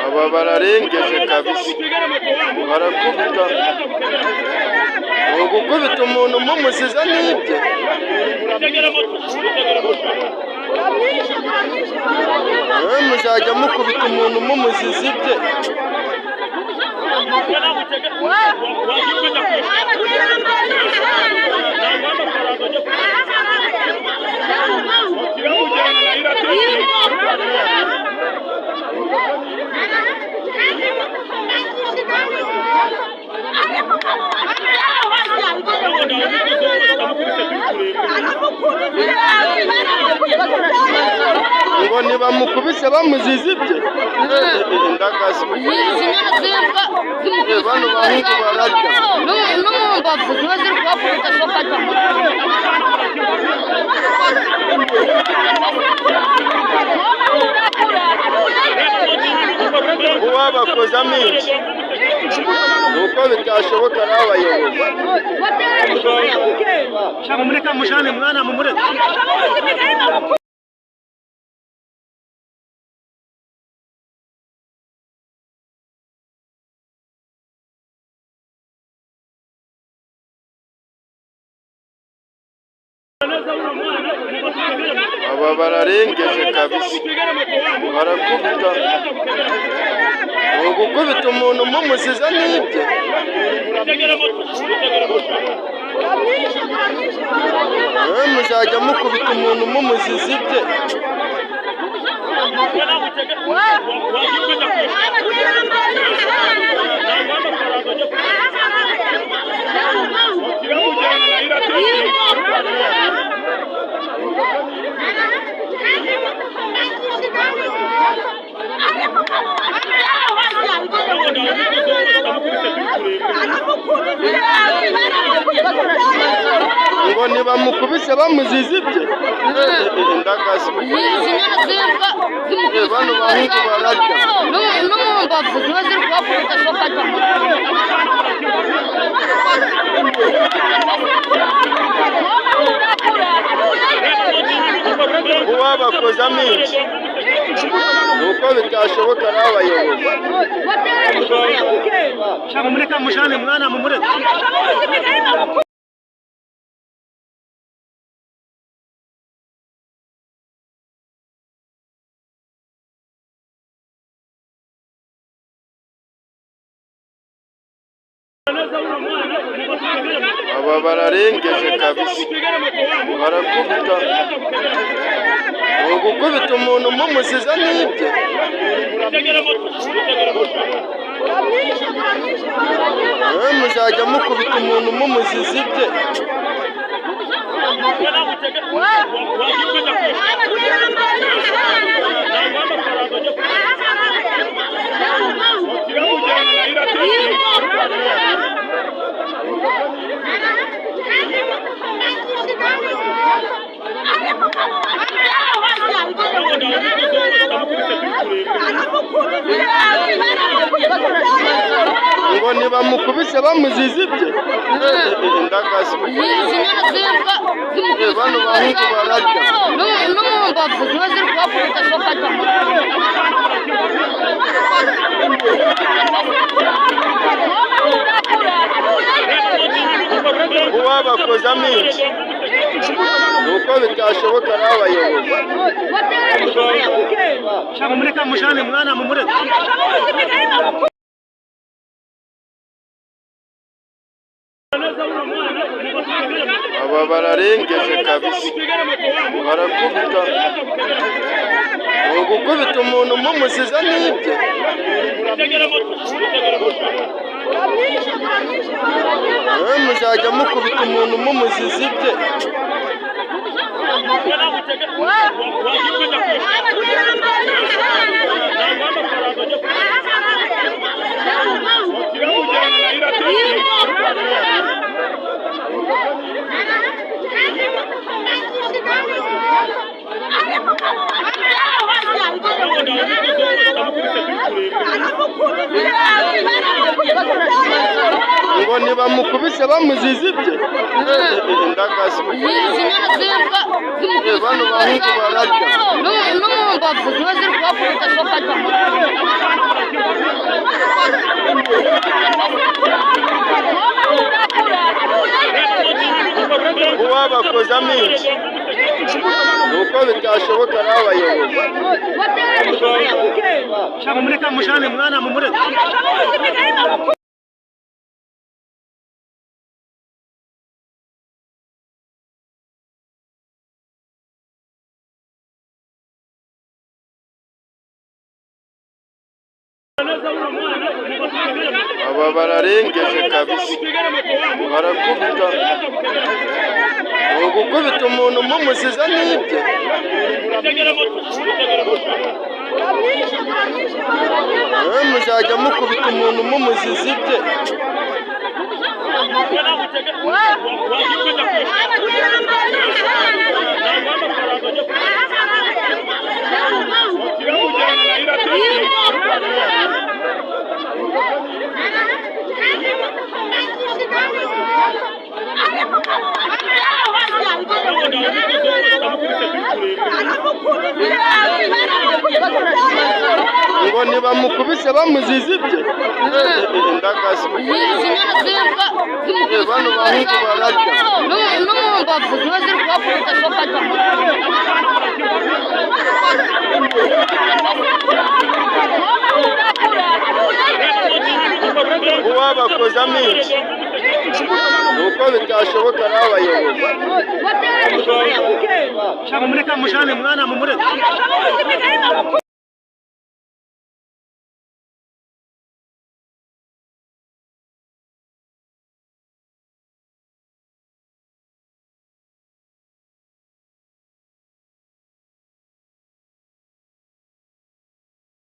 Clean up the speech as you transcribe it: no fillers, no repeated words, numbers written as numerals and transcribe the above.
Aba bararengeje kabisa, barakubita. Ni ugukubita umuntu mumuziza n'ibye. Muzajya mukubita umuntu mumuziza ibye. Ngo ntibamukubise bamuziza ibye. Ndagasi bano bahungu bararya n'umumbavu ziba ziri kubakubita sokata uwabakoze amenshi nuko bitashoboka n'abayobozi. Shaka mureka mujane mwana mumureka. Aba bararengeje kabisa, barakubita. Ni ugukubita umuntu mumuziza n'ibye. Muzajya mukubita umuntu mumuziza ibye. Ngo ntibamukubise bamuziza ibye. Ndagasi bano bahungu bararya n'umumbavu ziba ziri kubakubita sokata uwabakoze amenshi nuko bitashoboka n'abayobozi. Shaka mureka mujane mwana mumureka. Aba bararengeje kabisa, barakubita. Ni ugukubita umuntu mumuziza n'ibye. Muzajya mukubita umuntu mumuziza ibye. Ngo ntibamukubise bamuziza ibye. Ndagasi bano bahungu bararya n'umumbavu ziba ziri kubakubita sokata uwabakoze amenshi nuko bitashoboka n'abayobozi. Shaka mureka mujane mwana mumureka. Aba bararengeje kabisa, barakubita. Ni ugukubita umuntu mumuziza n'ibye. Muzajya mukubita umuntu mumuziza ibye. ngo ntibamukubise bamuziza ibye. Ndagasi bano bahungu bararya n'umumbavu ziba ziri kubakubita sofata. uwabakozamo iki ni uko bitashoboka ari abayobozi mureka mujane mwana mumureke aba bararengeje kabisa barakubita ni ugukubita umuntu mumuziza n'ibye muzajya mukubita umuntu mumuziza ibye ngo ntibamukubise bamuziza ibye ndagasa bano bahungu bararya n'umumbavu ziba ziri kubakubita sofata. uwabakozamo iki ni uko bitashoboka ari abayobozi mureka mujane mwana mumureke